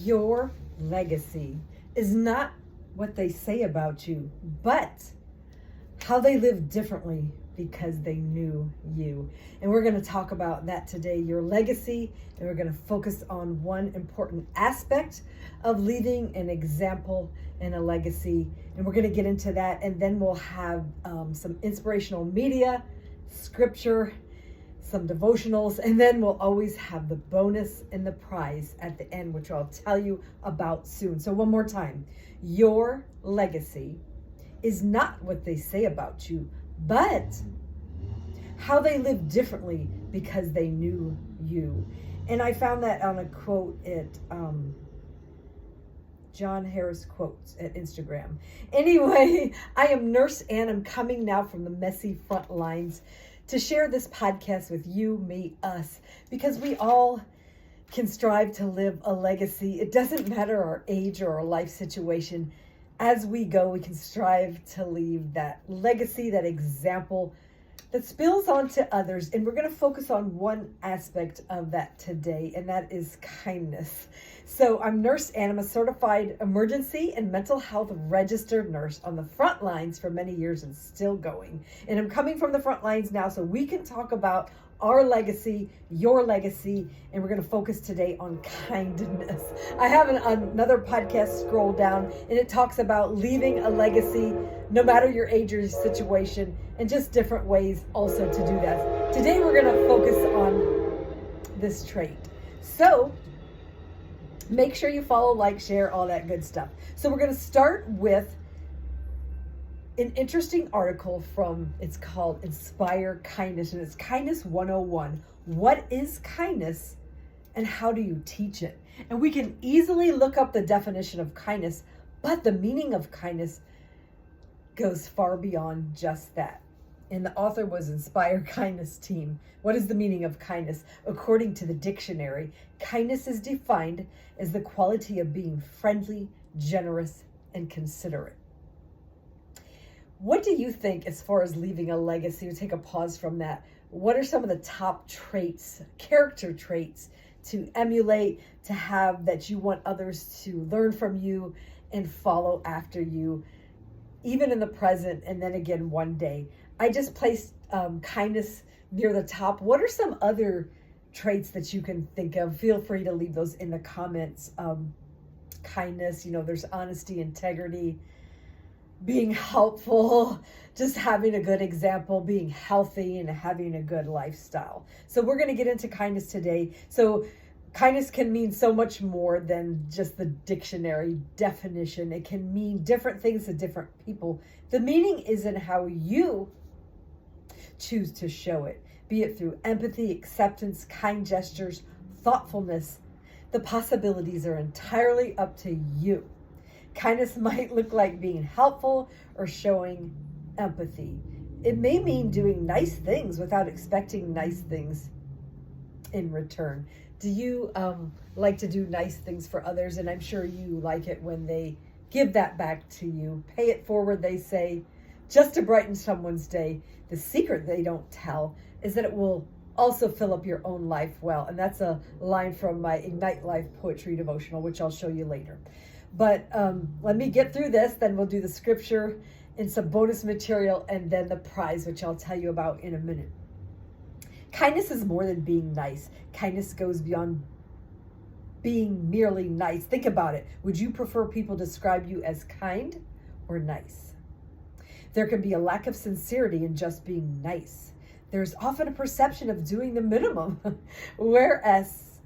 Your legacy is not what they say about you, but how they live differently because they knew you. And we're going to talk about that today, your legacy, and we're going to focus on one important aspect of leaving an example and a legacy. And we're going to get into that, and then we'll have some inspirational media, scripture, some devotionals, and then we'll always have the bonus and the prize at the end, which I'll tell you about soon. So one more time, your legacy is not what they say about you, but how they live differently because they knew you. And I found that on a quote at John Harris Quotes at Instagram. Anyway, I am Nurse Ann. I'm coming now from the messy front lines to share this podcast with you, me, us, because we all can strive to live a legacy. It doesn't matter our age or our life situation. As we go, we can strive to leave that legacy, that example that spills onto others. And we're going to focus on one aspect of that today, and that is kindness. So I'm Nurse Ann. I'm a certified emergency and mental health registered nurse on the front lines for many years and still going. And I'm coming from the front lines now so we can talk about our legacy, your legacy, and we're going to focus today on kindness. I have another podcast scroll down, and it talks about leaving a legacy no matter your age or your situation, and just different ways also to do that. Today we're going to focus on this trait. So make sure you follow, like, share, all that good stuff. So we're going to start with an interesting article from, it's called Inspire Kindness, and it's Kindness 101. What is kindness and how do you teach it? And we can easily look up the definition of kindness, but the meaning of kindness goes far beyond just that. And the author was Inspire Kindness Team. What is the meaning of kindness? According to the dictionary, kindness is defined as the quality of being friendly, generous, and considerate. What do you think as far as leaving a legacy? We'll take a pause from that. What are some of the top traits, character traits to emulate, to have, that you want others to learn from you and follow after you, even in the present and then again one day? I just placed kindness near the top. What are some other traits that you can think of? Feel free to leave those in the comments. Kindness, there's honesty, integrity, being helpful, just having a good example, being healthy, and having a good lifestyle. So we're going to get into kindness today. So kindness can mean so much more than just the dictionary definition. It can mean different things to different people. The meaning is in how you choose to show it, be it through empathy, acceptance, kind gestures, thoughtfulness. The possibilities are entirely up to you. Kindness might look like being helpful or showing empathy. It may mean doing nice things without expecting nice things in return. Do you like to do nice things for others? And I'm sure you like it when they give that back to you. Pay it forward, they say, just to brighten someone's day. The secret they don't tell is that it will also fill up your own life well. And that's a line from my Ignite Life Poetry Devotional, which I'll show you later. But let me get through this, then we'll do the scripture and some bonus material, and then the prize, which I'll tell you about in a minute. Kindness is more than being nice. Kindness goes beyond being merely nice. Think about it. Would you prefer people describe you as kind or nice? There can be a lack of sincerity in just being nice. There's often a perception of doing the minimum, whereas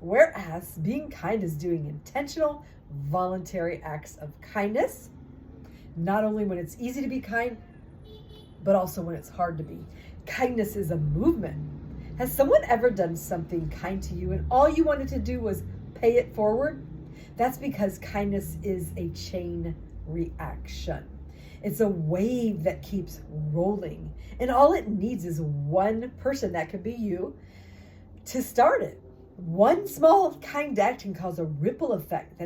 being kind is doing intentional, voluntary acts of kindness, not only when it's easy to be kind, but also when it's hard to be. Kindness is a movement. Has someone ever done something kind to you and all you wanted to do was pay it forward? That's because kindness is a chain reaction. It's a wave that keeps rolling, and all it needs is one person, that could be you, to start it. One small kind act can cause a ripple effect that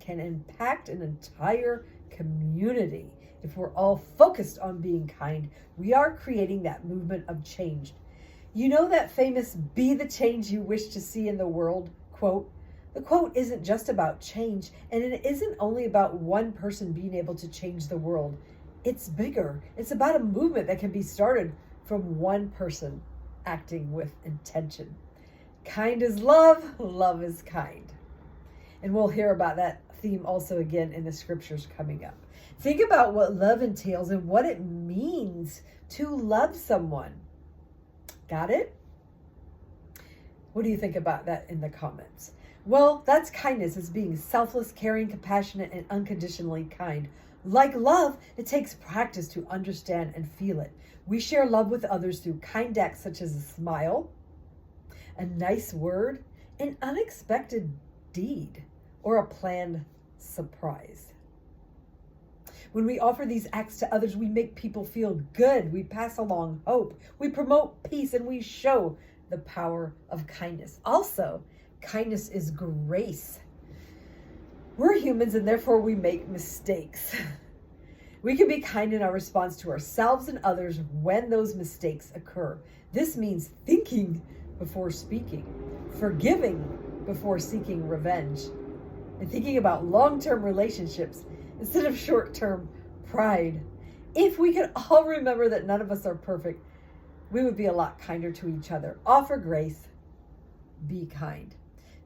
can impact an entire community. If we're all focused on being kind, we are creating that movement of change. You know that famous "be the change you wish to see in the world" quote? The quote isn't just about change, and it isn't only about one person being able to change the world. It's bigger. It's about a movement that can be started from one person acting with intention. Kind is love, love is kind. And we'll hear about that theme also again in the scriptures coming up. Think about what love entails and what it means to love someone. Got it? What do you think about that in the comments? Well, that's kindness. It's being selfless, caring, compassionate, and unconditionally kind. Like love, it takes practice to understand and feel it. We share love with others through kind acts such as a smile, a nice word, an unexpected deed, or a planned surprise. When we offer these acts to others, we make people feel good. We pass along hope. We promote peace, and we show the power of kindness. Also, kindness is grace. We're humans, and therefore we make mistakes. We can be kind in our response to ourselves and others when those mistakes occur. This means thinking before speaking, forgiving before seeking revenge, and thinking about long-term relationships instead of short-term pride. If we could all remember that none of us are perfect, we would be a lot kinder to each other. Offer grace, be kind.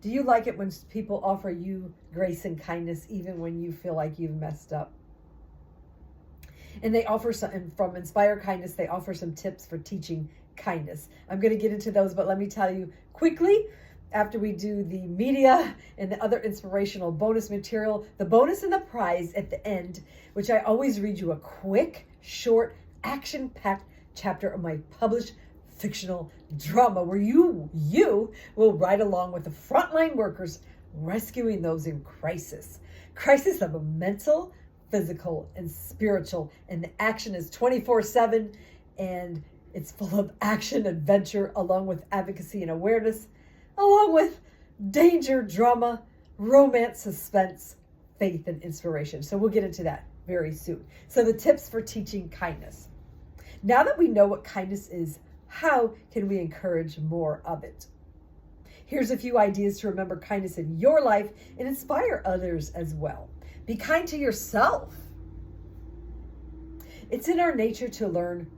Do you like it when people offer you grace and kindness even when you feel like you've messed up? And they offer some, from Inspire Kindness, they offer some tips for teaching kindness. I'm going to get into those, but let me tell you quickly, after we do the media and the other inspirational bonus material, the bonus and the prize at the end, which I always read you a quick, short, action-packed chapter of my published fictional drama where you will ride along with the frontline workers rescuing those in crisis of a mental, physical, and spiritual. And the action is 24/7, and it's full of action, adventure, along with advocacy and awareness, along with danger, drama, romance, suspense, faith, and inspiration. So we'll get into that very soon. So the tips for teaching kindness. Now that we know what kindness is, how can we encourage more of it? Here's a few ideas to remember kindness in your life and inspire others as well. Be kind to yourself. It's in our nature to learn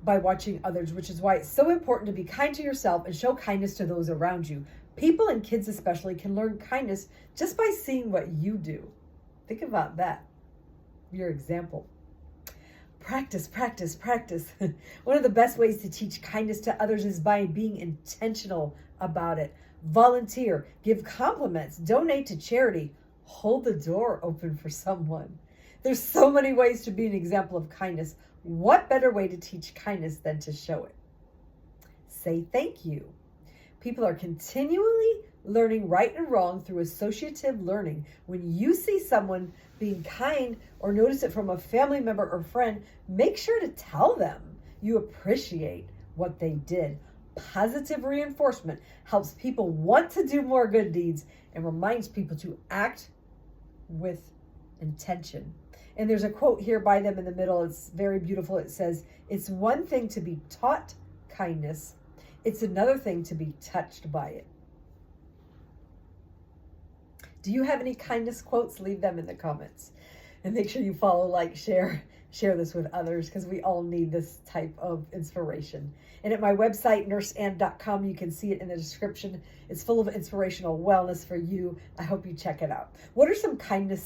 by watching others, which is why it's so important to be kind to yourself and show kindness to those around you. People, and kids especially, can learn kindness just by seeing what you do. Think about that, your example. Practice, practice, practice. One of the best ways to teach kindness to others is by being intentional about it. Volunteer, give compliments, donate to charity, hold the door open for someone. There's so many ways to be an example of kindness. What better way to teach kindness than to show it? Say thank you. People are continually learning right and wrong through associative learning. When you see someone being kind or notice it from a family member or friend, make sure to tell them you appreciate what they did. Positive reinforcement helps people want to do more good deeds and reminds people to act with intention. And there's a quote here by them in the middle. It's very beautiful. It says, "It's one thing to be taught kindness. It's another thing to be touched by it." Do you have any kindness quotes? Leave them in the comments. And make sure you follow, like, share this with others, because we all need this type of inspiration. And at my website, nurseann.com, you can see it in the description. It's full of inspirational wellness for you. I hope you check it out. What are some kindness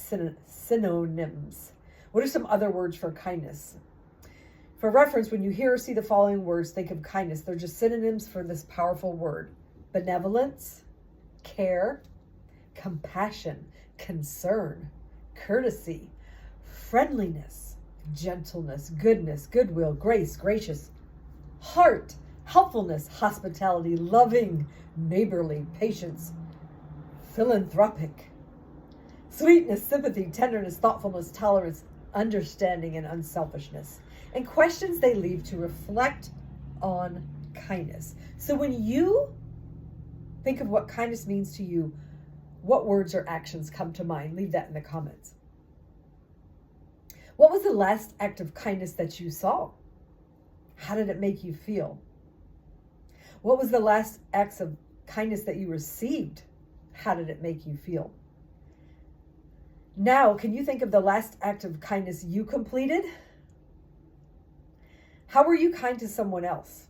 synonyms? What are some other words for kindness? For reference, when you hear or see the following words, think of kindness. They're just synonyms for this powerful word: benevolence, care, compassion, concern, courtesy, friendliness, gentleness, goodness, goodwill, grace, gracious, heart, helpfulness, hospitality, loving, neighborly, patience, philanthropic, sweetness, sympathy, tenderness, thoughtfulness, tolerance, understanding, and unselfishness. And questions they leave to reflect on kindness. So when you think of what kindness means to you, what words or actions come to mind? Leave that in the comments. What was the last act of kindness that you saw? How did it make you feel? What was the last acts of kindness that you received? How did it make you feel? Now, can you think of the last act of kindness you completed? How were you kind to someone else?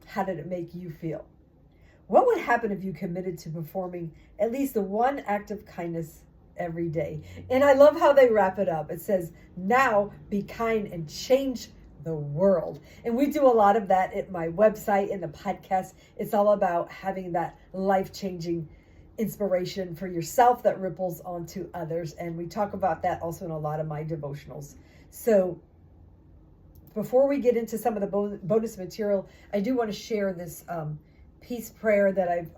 How did it make you feel? What would happen if you committed to performing at least the one act of kindness every day? And I love how they wrap it up. It says, now be kind and change the world. And we do a lot of that at my website, in the podcast. It's all about having that life-changing inspiration for yourself that ripples onto others. And we talk about that also in a lot of my devotionals. So before we get into some of the bonus material, I do want to share this peace prayer that I've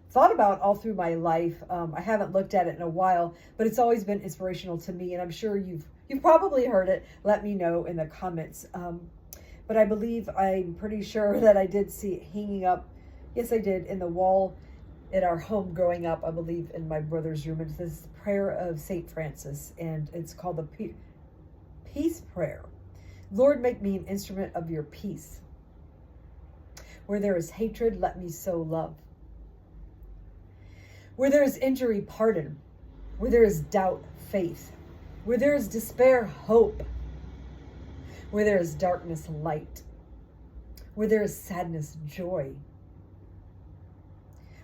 thought about all through my life. I haven't looked at it in a while, but it's always been inspirational to me, and I'm sure you've probably heard it. Let me know in the comments. But I'm pretty sure that I did see it hanging up. Yes, I did, in the wall at our home growing up, I believe in my brother's room. It's this prayer of St. Francis, and it's called the Peace Prayer. Lord, make me an instrument of your peace. Where there is hatred, let me sow love. Where there is injury, pardon. Where there is doubt, faith. Where there is despair, hope. Where there is darkness, light. Where there is sadness, joy.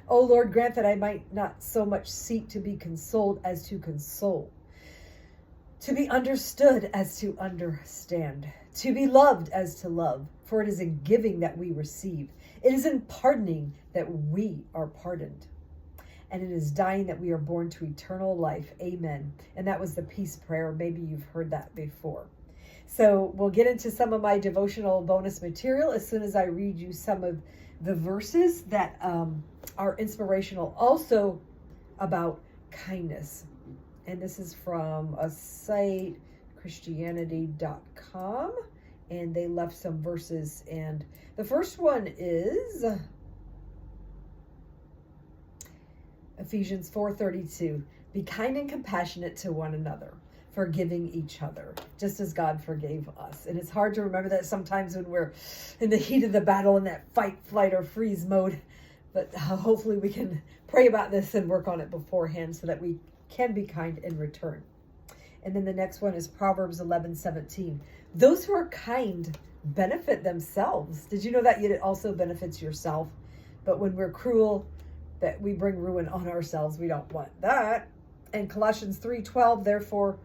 O Lord, grant that I might not so much seek to be consoled as to console, to be understood as to understand, to be loved as to love. For it is in giving that we receive. It is in pardoning that we are pardoned. And it is dying that we are born to eternal life. Amen. And that was the peace prayer. Maybe you've heard that before. So we'll get into some of my devotional bonus material as soon as I read you some of the verses that are inspirational, also about kindness. And this is from a site, Christianity.com. And they left some verses. And the first one is Ephesians 4:32. Be kind and compassionate to one another, forgiving each other, just as God forgave us. And it's hard to remember that sometimes when we're in the heat of the battle, in that fight, flight, or freeze mode. But hopefully we can pray about this and work on it beforehand so that we can be kind in return. And then the next one is Proverbs 11:17. Those who are kind benefit themselves. Did you know that it also benefits yourself? But when we're cruel, that we bring ruin on ourselves. We don't want that. And Colossians 3:12, therefore,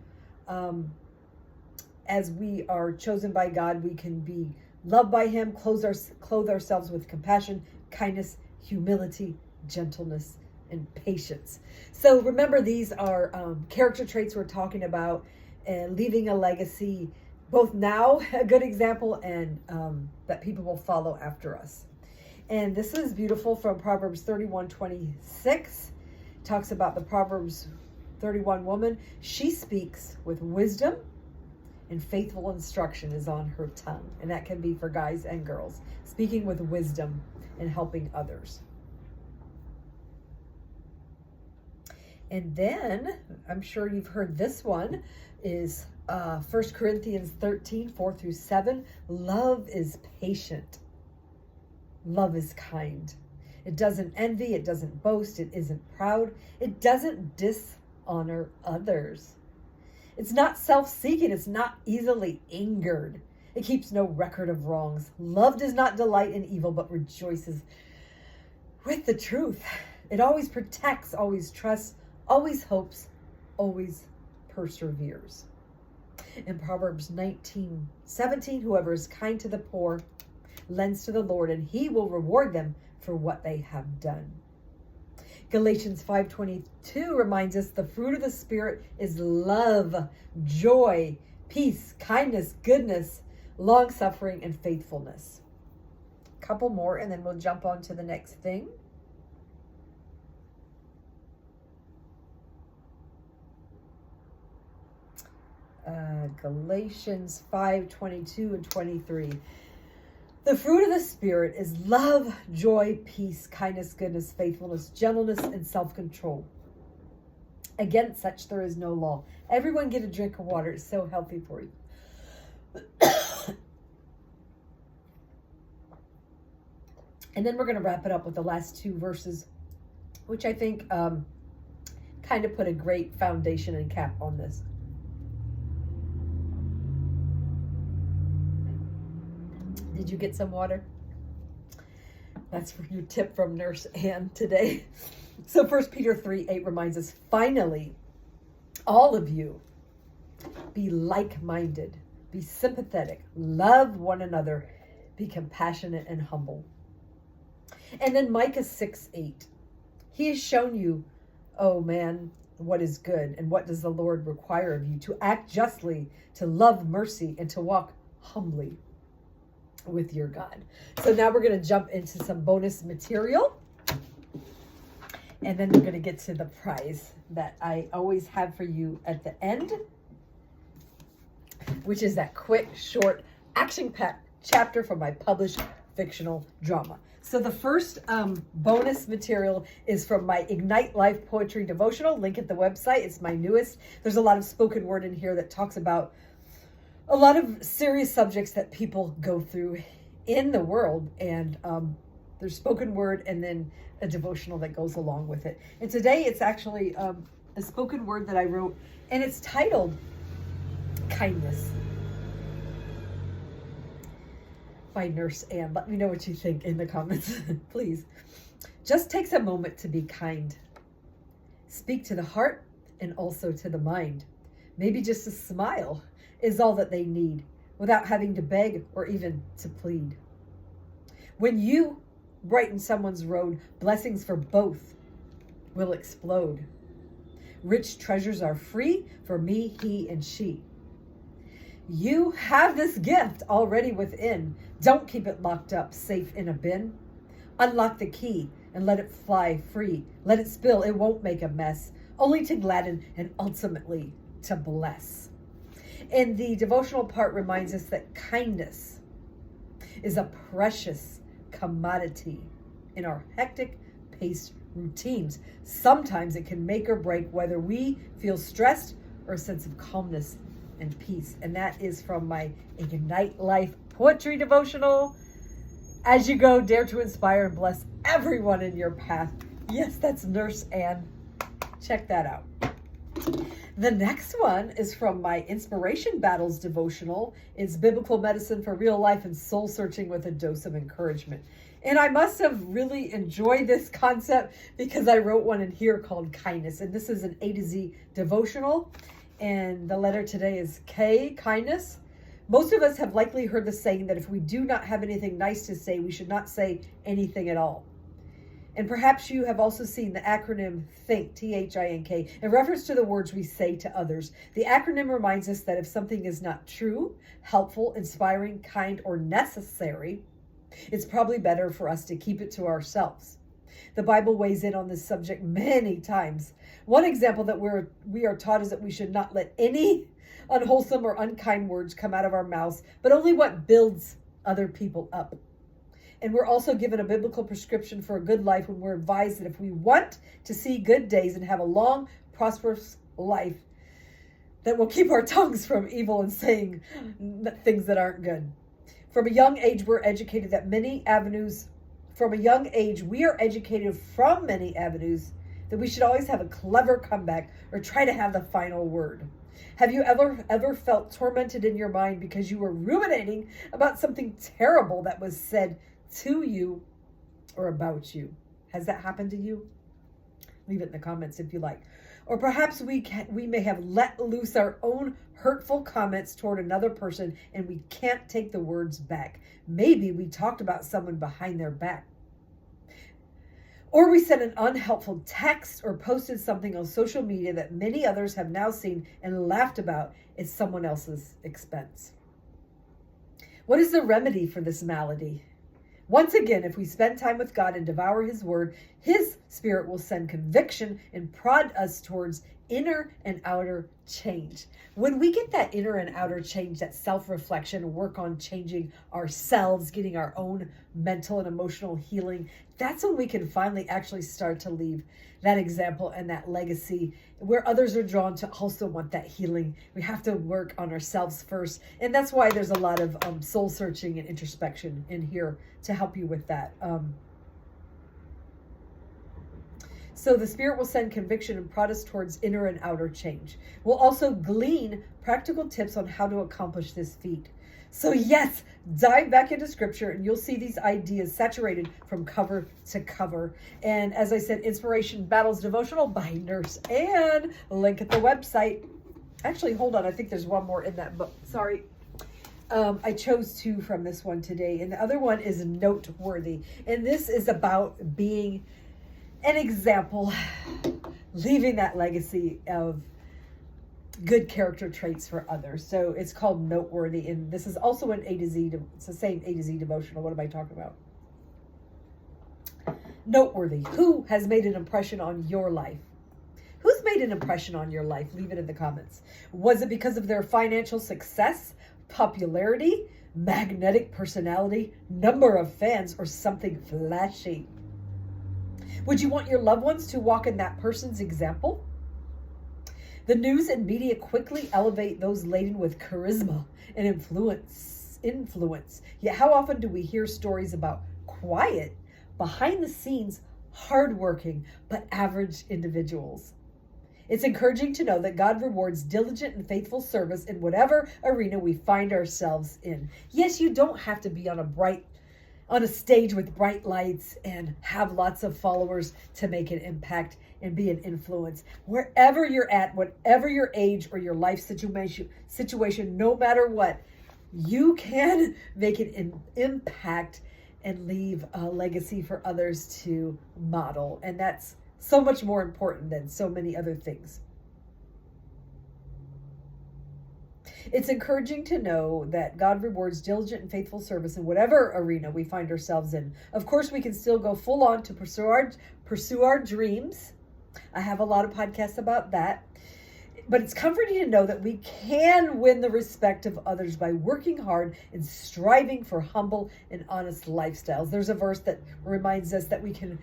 as we are chosen by God, we can be loved by him, clothe ourselves with compassion, kindness, humility, gentleness, and patience. So remember, these are character traits we're talking about, and leaving a legacy, both now, a good example, and that people will follow after us. And this is beautiful from Proverbs 31:26. Talks about the Proverbs 31 woman. She speaks with wisdom, and faithful instruction is on her tongue. And that can be for guys and girls. Speaking with wisdom and helping others. And then, I'm sure you've heard this one, is 1 Corinthians 13:4-7. Love is patient. Love is kind. It doesn't envy. It doesn't boast. It isn't proud. It doesn't dishonor others. It's not self-seeking. It's not easily angered. It keeps no record of wrongs. Love does not delight in evil, but rejoices with the truth. It always protects, always trusts, always hopes, always perseveres. In Proverbs 19:17, whoever is kind to the poor lends to the Lord, and he will reward them for what they have done. Galatians 5:22 reminds us the fruit of the Spirit is love, joy, peace, kindness, goodness, long-suffering, and faithfulness. A couple more, and then we'll jump on to the next thing. Galatians 5:22 and 23. The fruit of the Spirit is love, joy, peace, kindness, goodness, faithfulness, gentleness, and self-control. Against such there is no law. Everyone get a drink of water. It's so healthy for you. And then we're going to wrap it up with the last two verses which I think kind of put a great foundation and cap on this. Did you get some water? That's for your tip from Nurse Ann today. So 1 Peter 3:8 reminds us, finally, all of you, be like-minded, be sympathetic, love one another, be compassionate and humble. And then Micah 6:8, he has shown you, oh man, what is good, and what does the Lord require of you? To act justly, to love mercy, and to walk humbly with your God. So now we're going to jump into some bonus material. And then we're going to get to the prize that I always have for you at the end, which is that quick, short, action-packed chapter from my published fictional drama. So the first bonus material is from my Ignite Life Poetry Devotional, link at the website. It's my newest. There's a lot of spoken word in here that talks about a lot of serious subjects that people go through in the world. And there's spoken word and then a devotional that goes along with it. And today it's actually a spoken word that I wrote, and it's titled Kindness by Nurse Ann. Let me know what you think in the comments, please. Just takes a moment to be kind. Speak to the heart and also to the mind. Maybe just a smile is all that they need, without having to beg or even to plead. When you brighten someone's road, blessings for both will explode. Rich treasures are free for me, he, and she. You have this gift already within. Don't keep it locked up, safe in a bin. Unlock the key and let it fly free. Let it spill, it won't make a mess. Only to gladden and ultimately to bless. And the devotional part reminds us that kindness is a precious commodity in our hectic paced routines. Sometimes it can make or break whether we feel stressed or a sense of calmness and peace. And that is from my Ignite Life Poetry Devotional. As you go, dare to inspire and bless everyone in your path. Yes, that's Nurse Ann. Check that out. The next one is from my Inspiration Battles devotional. It's Biblical Medicine for Real Life and Soul Searching with a Dose of Encouragement. And I must have really enjoyed this concept because I wrote one in here called Kindness. And this is an A to Z devotional. And the letter today is K, kindness. Most of us have likely heard the saying that if we do not have anything nice to say, we should not say anything at all. And perhaps you have also seen the acronym THINK, T-H-I-N-K, in reference to the words we say to others. The acronym reminds us that if something is not true, helpful, inspiring, kind, or necessary, it's probably better for us to keep it to ourselves. The Bible weighs in on this subject many times. One example that we are taught is that we should not let any unwholesome or unkind words come out of our mouths, but only what builds other people up. And we're also given a biblical prescription for a good life when we're advised that if we want to see good days and have a long, prosperous life, that we'll keep our tongues from evil and saying things that aren't good. From a young age, we are educated from many avenues that we should always have a clever comeback or try to have the final word. Have you ever felt tormented in your mind because you were ruminating about something terrible that was said to you or about you? Has that happened to you? Leave it in the comments if you like. Or perhaps we may have let loose our own hurtful comments toward another person and we can't take the words back. Maybe we talked about someone behind their back. Or we sent an unhelpful text or posted something on social media that many others have now seen and laughed about at someone else's expense. What is the remedy for this malady? Once again, if we spend time with God and devour his word, his spirit will send conviction and prod us towards inner and outer change. When we get that inner and outer change, that self-reflection, work on changing ourselves, getting our own mental and emotional healing, that's when we can finally actually start to leave that example and that legacy where others are drawn to also want that healing. We have to work on ourselves first. And that's why there's a lot of soul searching and introspection in here to help you with that. So the Spirit will send conviction and prod us towards inner and outer change. We'll also glean practical tips on how to accomplish this feat. So yes, dive back into scripture and you'll see these ideas saturated from cover to cover. And as I said, Inspiration Battles Devotional by Nurse Ann. Link at the website. Actually, hold on. I think there's one more in that book. Sorry. I chose two from this one today. And the other one is Noteworthy. And this is about being an example, leaving that legacy of good character traits for others. So it's called Noteworthy, and this is also an A to Z, it's the same A to Z devotional. What am I talking about? Noteworthy. Who has made an impression on your life? Who's made an impression on your life? Leave it in the comments. Was it because of their financial success, popularity, magnetic personality, number of fans, or something flashy? Would you want your loved ones to walk in that person's example? The news and media quickly elevate those laden with charisma and influence. Yet how often do we hear stories about quiet, behind the scenes, hardworking, but average individuals? It's encouraging to know that God rewards diligent and faithful service in whatever arena we find ourselves in. Yes, you don't have to be on a stage with bright lights and have lots of followers to make an impact and be an influence. Wherever you're at, whatever your age or your life situation, no matter what, you can make an impact and leave a legacy for others to model. And that's so much more important than so many other things. It's encouraging to know that God rewards diligent and faithful service in whatever arena we find ourselves in. Of course, we can still go full on to pursue our dreams. I have a lot of podcasts about that. But it's comforting to know that we can win the respect of others by working hard and striving for humble and honest lifestyles. There's a verse that reminds us that we can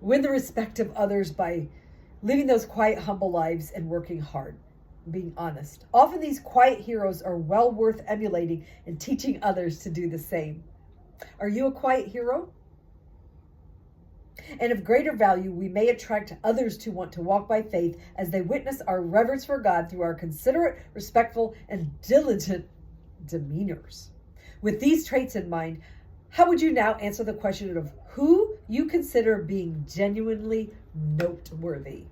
win the respect of others by living those quiet, humble lives and working hard, being honest. Often these quiet heroes are well worth emulating and teaching others to do the same. Are you a quiet hero? And of greater value, we may attract others to want to walk by faith as they witness our reverence for God through our considerate, respectful, and diligent demeanors. With these traits in mind, how would you now answer the question of who you consider being genuinely noteworthy?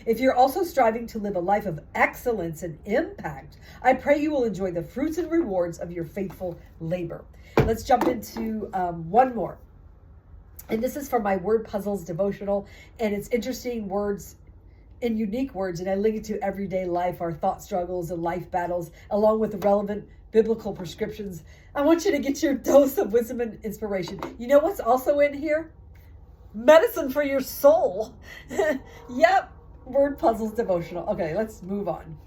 If you're also striving to live a life of excellence and impact, I pray you will enjoy the fruits and rewards of your faithful labor. Let's jump into one more. And this is from my Word Puzzles devotional, and it's interesting words and unique words, and I link it to everyday life, our thought struggles and life battles, along with the relevant biblical prescriptions. I want you to get your dose of wisdom and inspiration. You know what's also in here? Medicine for your soul. Yep, Word Puzzles devotional. Okay, let's move on.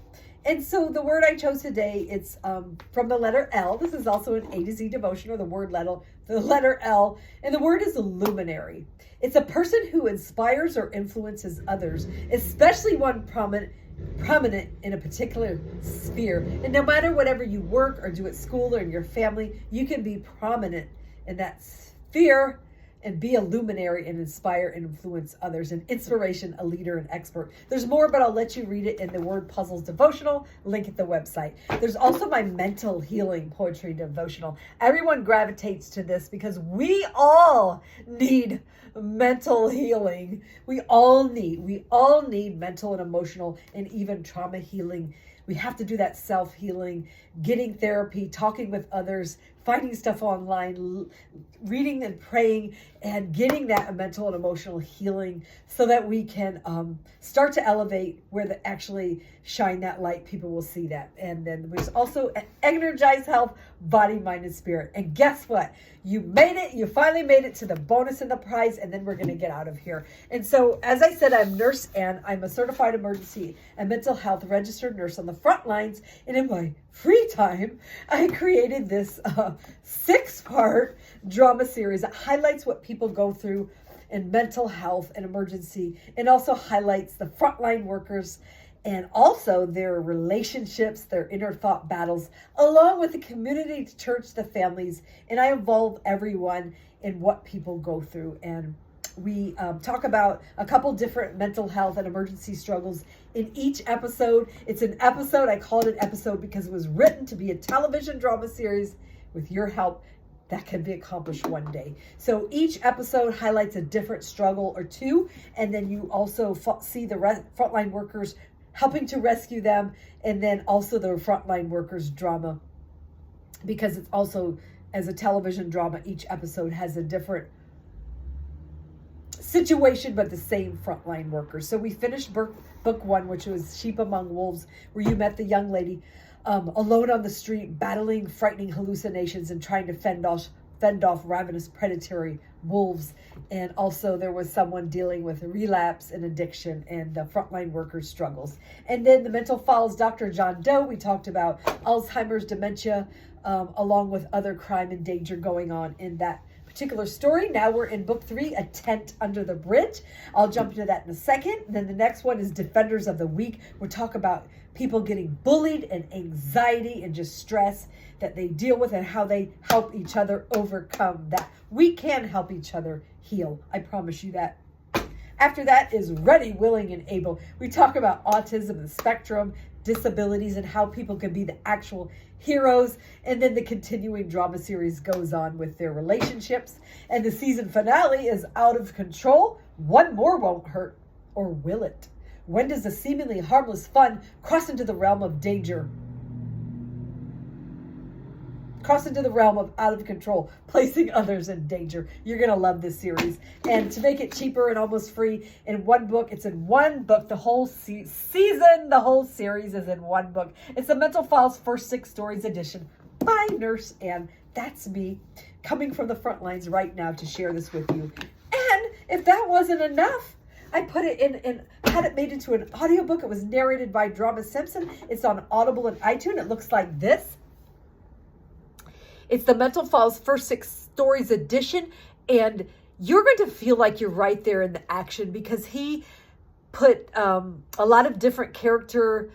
And so the word I chose today, it's from the letter L. This is also an A to Z devotional, the letter L. And the word is a luminary. It's a person who inspires or influences others, especially one prominent in a particular sphere. And no matter whatever you work or do at school or in your family, you can be prominent in that sphere and be a luminary and inspire and influence others. An inspiration, a leader, an expert. There's more, but I'll let you read it in the Word Puzzles devotional, link at the website. There's also my mental healing poetry devotional. Everyone gravitates to this because we all need mental healing. We all need mental and emotional and even trauma healing. We have to do that self-healing, getting therapy, talking with others, finding stuff online, reading and praying, and getting that mental and emotional healing so that we can start to elevate where they actually shine that light. People will see that. And then there's also an energized health, body, mind, and spirit. And guess what? You made it. You finally made it to the bonus and the prize, and then we're going to get out of here. And so, as I said, I'm Nurse Ann. I'm a certified emergency and mental health registered nurse on the front lines. And in my free time, I created this 6-part drama series that highlights what people go through in mental health and emergency, and also highlights the frontline workers and also their relationships, their inner thought battles, along with the community, the church, the families. And I involve everyone in what people go through. And We talk about a couple different mental health and emergency struggles in each episode. It's an episode, I call it an episode because it was written to be a television drama series with your help that can be accomplished one day. So each episode highlights a different struggle or two, and then you also see the frontline workers helping to rescue them, and then also the frontline workers drama, because it's also, as a television drama, each episode has a different situation, but the same frontline workers. So we finished book one, which was Sheep Among Wolves, where you met the young lady alone on the street, battling frightening hallucinations and trying to fend off ravenous predatory wolves. And also there was someone dealing with relapse and addiction and the frontline workers' struggles. And then the Mental Files, Dr. John Doe, we talked about Alzheimer's, dementia, along with other crime and danger going on in that particular story. Now we're in book 3, A Tent Under the Bridge. I'll jump into that in a second. Then the next one is Defenders of the Weak. We'll talk about people getting bullied and anxiety and just stress that they deal with and how they help each other overcome that. We can help each other heal. I promise you that. After that is Ready, Willing, and Able. We talk about autism, the spectrum, disabilities, and how people can be the actual heroes. And then the continuing drama series goes on with their relationships. And the season finale is Out of Control. One more won't hurt, or will it? When does the seemingly harmless fun cross into the realm of danger? Cross into the realm of out of control, placing others in danger. You're going to love this series. And to make it cheaper and almost free in one book, it's in one book. The whole season, the whole series is in one book. It's the Mental Files First 6 Stories edition by Nurse Ann. That's me coming from the front lines right now to share this with you. And if that wasn't enough, I put it in had it made into an audiobook. It was narrated by Drama Simpson. It's on Audible and iTunes. It looks like this. It's the Mental Files First 6 Stories edition, and you're going to feel like you're right there in the action, because he put a lot of different character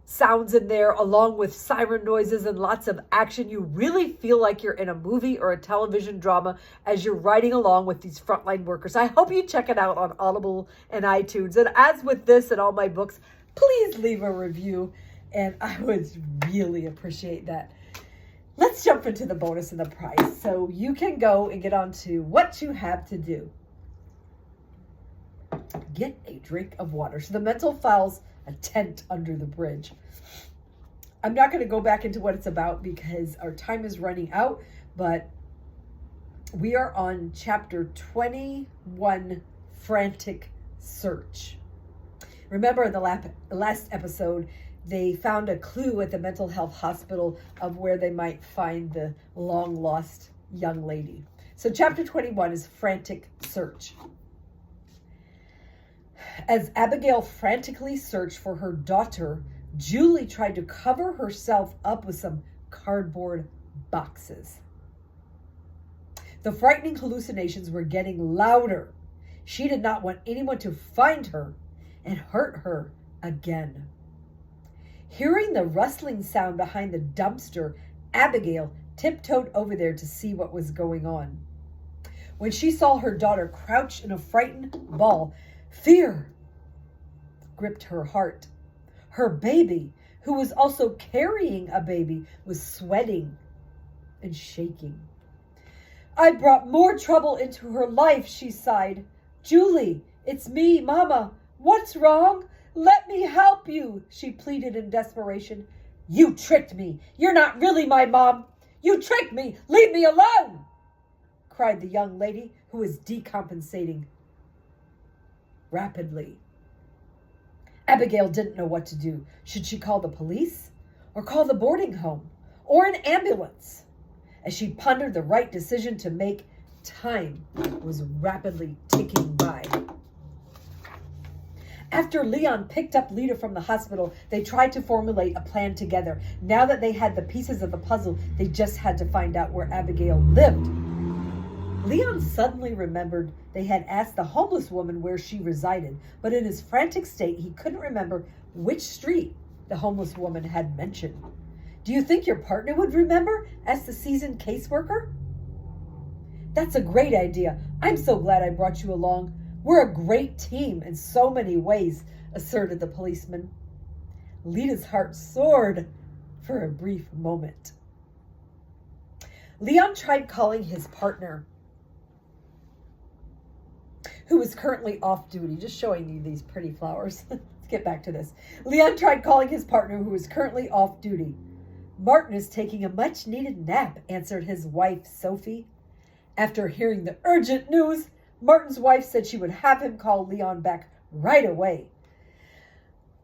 sounds in there, along with siren noises and lots of action. You really feel like you're in a movie or a television drama as you're riding along with these frontline workers. I hope you check it out on Audible and iTunes. And as with this and all my books, please leave a review, and I would really appreciate that. Let's jump into the bonus and the prize so you can go and get on to what you have to do. Get a drink of water. So the Mental Files, A Tent Under the Bridge. I'm not going to go back into what it's about because our time is running out, but we are on chapter 21, Frantic Search. Remember in the last episode, they found a clue at the mental health hospital of where they might find the long lost young lady. So chapter 21 is Frantic Search. As Abigail frantically searched for her daughter, Julie tried to cover herself up with some cardboard boxes. The frightening hallucinations were getting louder. She did not want anyone to find her and hurt her again. Hearing the rustling sound behind the dumpster, Abigail tiptoed over there to see what was going on. When she saw her daughter crouched in a frightened ball, fear gripped her heart. Her baby, who was also carrying a baby, was sweating and shaking. I brought more trouble into her life, she sighed. Julie, it's me, Mama. What's wrong? Let me help you, she pleaded in desperation. You tricked me. You're not really my mom. You tricked me. Leave me alone, cried the young lady, who was decompensating rapidly. Abigail didn't know what to do. Should she call the police, or call the boarding home, or an ambulance? As she pondered the right decision to make, time was rapidly ticking by. After Leon picked up Lita from the hospital, they tried to formulate a plan together. Now that they had the pieces of the puzzle, they just had to find out where Abigail lived. Leon suddenly remembered they had asked the homeless woman where she resided, but in his frantic state, he couldn't remember which street the homeless woman had mentioned. Do you think your partner would remember? Asked the seasoned caseworker. That's a great idea. I'm so glad I brought you along. We're a great team in so many ways, asserted the policeman. Lita's heart soared for a brief moment. Leon tried calling his partner, who was currently off duty. Just showing you these pretty flowers. Let's get back to this. Leon tried calling his partner, who was currently off duty. Martin is taking a much-needed nap, answered his wife, Sophie. After hearing the urgent news, Martin's wife said she would have him call Leon back right away.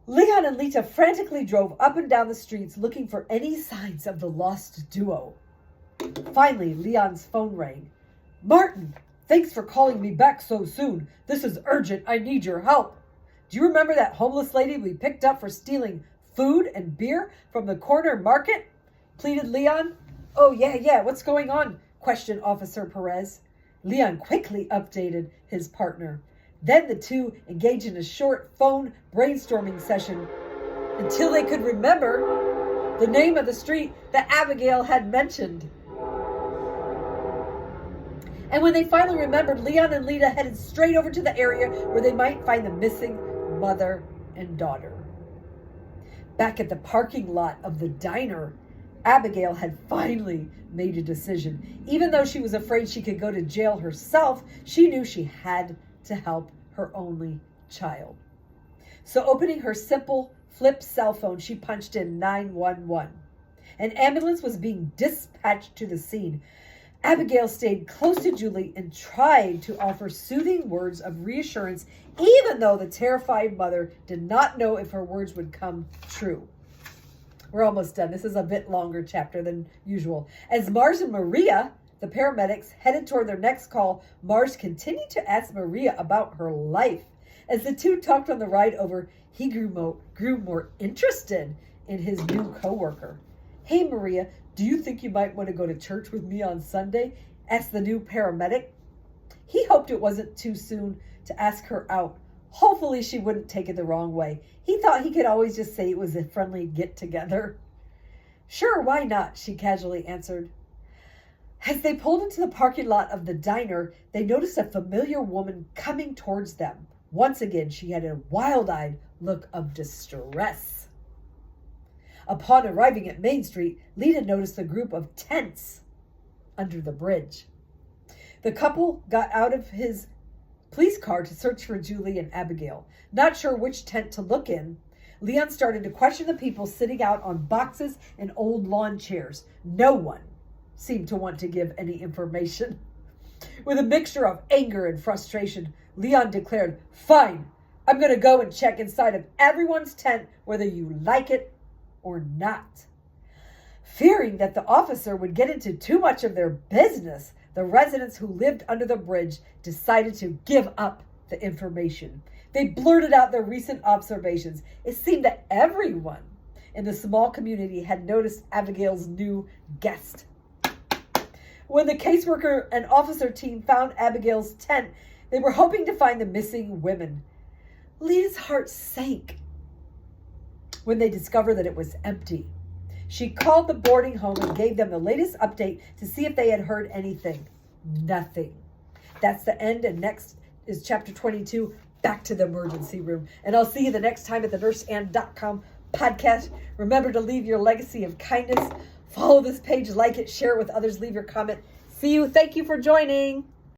Leon and Lita frantically drove up and down the streets looking for any signs of the lost duo. Finally, Leon's phone rang. Martin, thanks for calling me back so soon. This is urgent. I need your help. Do you remember that homeless lady we picked up for stealing food and beer from the corner market? Pleaded Leon. Oh, yeah. What's going on? Questioned Officer Perez. Leon quickly updated his partner. Then the two engaged in a short phone brainstorming session until they could remember the name of the street that Abigail had mentioned. And when they finally remembered, Leon and Lita headed straight over to the area where they might find the missing mother and daughter. Back at the parking lot of the diner, Abigail had finally made a decision. Even though she was afraid she could go to jail herself, she knew she had to help her only child. So opening her simple flip cell phone, she punched in 911. An ambulance was being dispatched to the scene. Abigail stayed close to Julie and tried to offer soothing words of reassurance, even though the terrified mother did not know if her words would come true. We're almost done. This is a bit longer chapter than usual. As Mars and Maria, the paramedics, headed toward their next call, Mars continued to ask Maria about her life. As the two talked on the ride over, he grew more interested in his new coworker. Hey, Maria, do you think you might want to go to church with me on Sunday? Asked the new paramedic. He hoped it wasn't too soon to ask her out. Hopefully she wouldn't take it the wrong way. He thought he could always just say it was a friendly get-together. Sure, why not? She casually answered. As they pulled into the parking lot of the diner, they noticed a familiar woman coming towards them. Once again, she had a wild-eyed look of distress. Upon arriving at Main Street, Lita noticed a group of tents under the bridge. The couple got out of his police car to search for Julie and Abigail. Not sure which tent to look in, Leon started to question the people sitting out on boxes and old lawn chairs. No one seemed to want to give any information. With a mixture of anger and frustration, Leon declared, Fine, I'm going to go and check inside of everyone's tent, whether you like it or not. Fearing that the officer would get into too much of their business, the residents who lived under the bridge decided to give up the information. They blurted out their recent observations. It seemed that everyone in the small community had noticed Abigail's new guest. When the caseworker and officer team found Abigail's tent, they were hoping to find the missing women. Lita's heart sank when they discovered that it was empty. She called the boarding home and gave them the latest update to see if they had heard anything. Nothing. That's the end, and next is chapter 22, Back to the Emergency Room. And I'll see you the next time at the nurseann.com podcast. Remember to leave your legacy of kindness. Follow this page, like it, share it with others, leave your comment. See you. Thank you for joining.